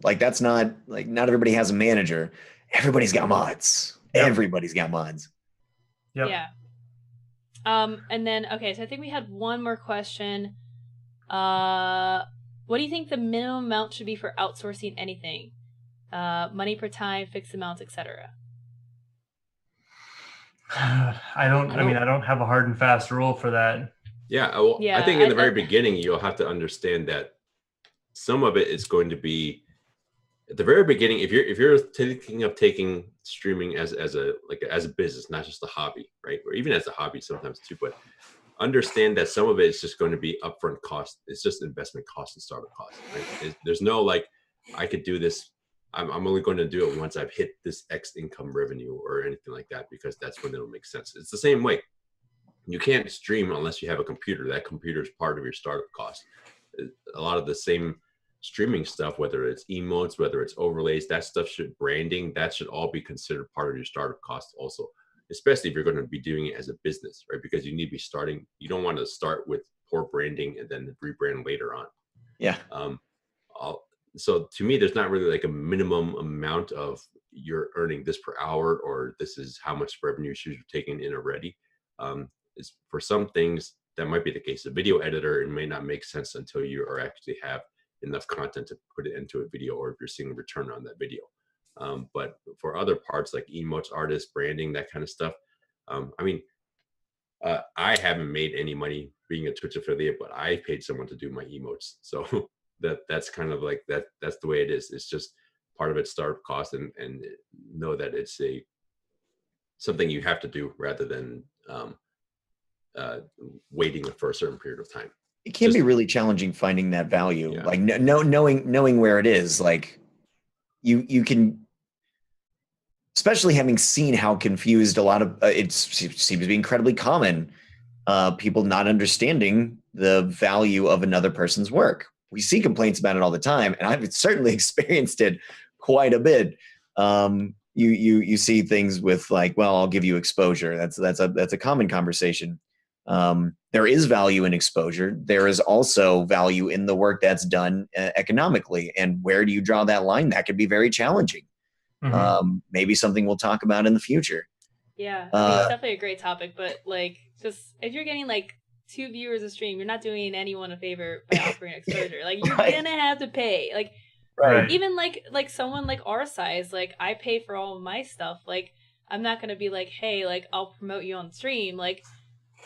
Like that's not like not everybody has a manager. Everybody's got mods. Yep. Everybody's got mods. Yep. Yeah. And then, okay, so I think we had one more question. What do you think the minimum amount should be for outsourcing anything? Money per time, fixed amounts, etc. I don't have a hard and fast rule for that. Yeah, well, Yeah, I think in the very beginning, you'll have to understand that some of it is going to be at the very beginning. If you're thinking of taking streaming as a business, not just a hobby, right? Or even as a hobby sometimes too, but understand that some of it is just going to be upfront cost. It's just investment cost and startup cost. Right? There's no like, I could do this. I'm only going to do it once I've hit this X income revenue or anything like that, because that's when it'll make sense. It's the same way. You can't stream unless you have a computer. That computer is part of your startup cost. A lot of the same streaming stuff, whether it's emotes, whether it's overlays, that stuff branding, that should all be considered part of your startup cost also, especially if you're going to be doing it as a business, right? Because you need to be starting, you don't want to start with poor branding and then rebrand later on. Yeah. So to me, there's not really like a minimum amount of you're earning this per hour, or this is how much revenue you're taking in already. Is for some things that might be the case. A video editor, it may not make sense until you are actually have enough content to put it into a video, or if you're seeing a return on that video. But for other parts like emotes, artists, branding, that kind of stuff, I haven't made any money being a Twitch affiliate, but I paid someone to do my emotes. So that's kind of like that's the way it is. It's just part of its startup cost, and know that it's something you have to do rather than waiting for a certain period of time. It can be really challenging finding that value. Yeah. Like knowing where it is. Like you can, especially having seen how confused a lot of it seems to be incredibly common. People not understanding the value of another person's work. We see complaints about it all the time, and I've certainly experienced it quite a bit. You see things with like, well, I'll give you exposure. That's a common conversation. There is value in exposure. There is also value in the work that's done economically. And where do you draw that line? That could be very challenging. Mm-hmm. Maybe something we'll talk about in the future. Yeah, I mean, it's definitely a great topic, but like, just if you're getting like 2 viewers a stream, you're not doing anyone a favor by offering exposure. Like, you're gonna have to pay. Like, even like someone like our size, like I pay for all of my stuff. Like, I'm not gonna be like, hey, like I'll promote you on stream. Like,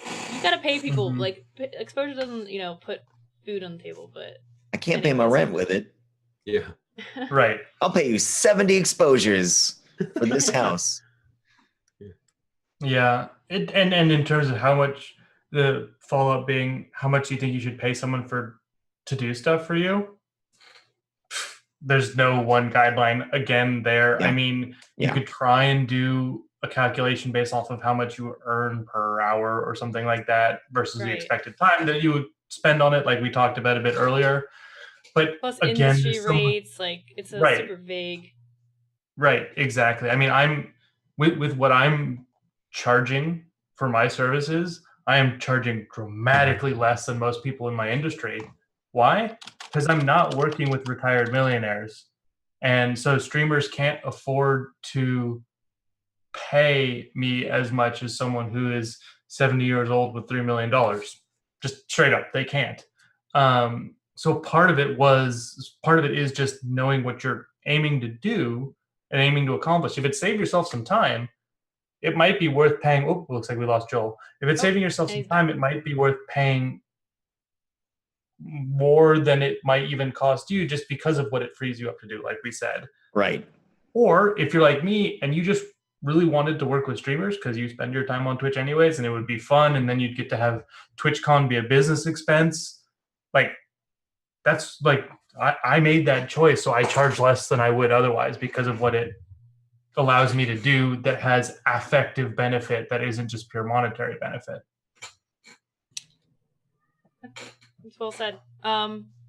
you gotta pay people. Mm-hmm. Like, exposure doesn't, put food on the table, but I can't pay my rent with it. Yeah. Right. I'll pay you 70 exposures for this house. Yeah. And in terms of how much, the follow-up being how much you think you should pay someone to do stuff for you, there's no one guideline again there. Yeah. I mean, you could try and do a calculation based off of how much you earn per hour or something like that versus the expected time that you would spend on it, like we talked about a bit earlier. But plus again, industry rates, like it's a super vague. Right, exactly. I mean, I'm with what I'm charging for my services, I am charging dramatically less than most people in my industry. Why? Because I'm not working with retired millionaires. And so streamers can't afford to pay me as much as someone who is 70 years old with $3 million. Just straight up, they can't. So part of it is just knowing what you're aiming to do and aiming to accomplish. If it's save yourself some time, it might be worth paying. Oh, looks like we lost Joel. If it's saving yourself some time, it might be worth paying more than it might even cost you, just because of what it frees you up to do, like we said. Right. Or if you're like me and you just really wanted to work with streamers because you spend your time on Twitch anyways, and it would be fun, and then you'd get to have TwitchCon be a business expense. Like, that's like, I made that choice, so I charge less than I would otherwise because of what it allows me to do that has affective benefit that isn't just pure monetary benefit. Well said.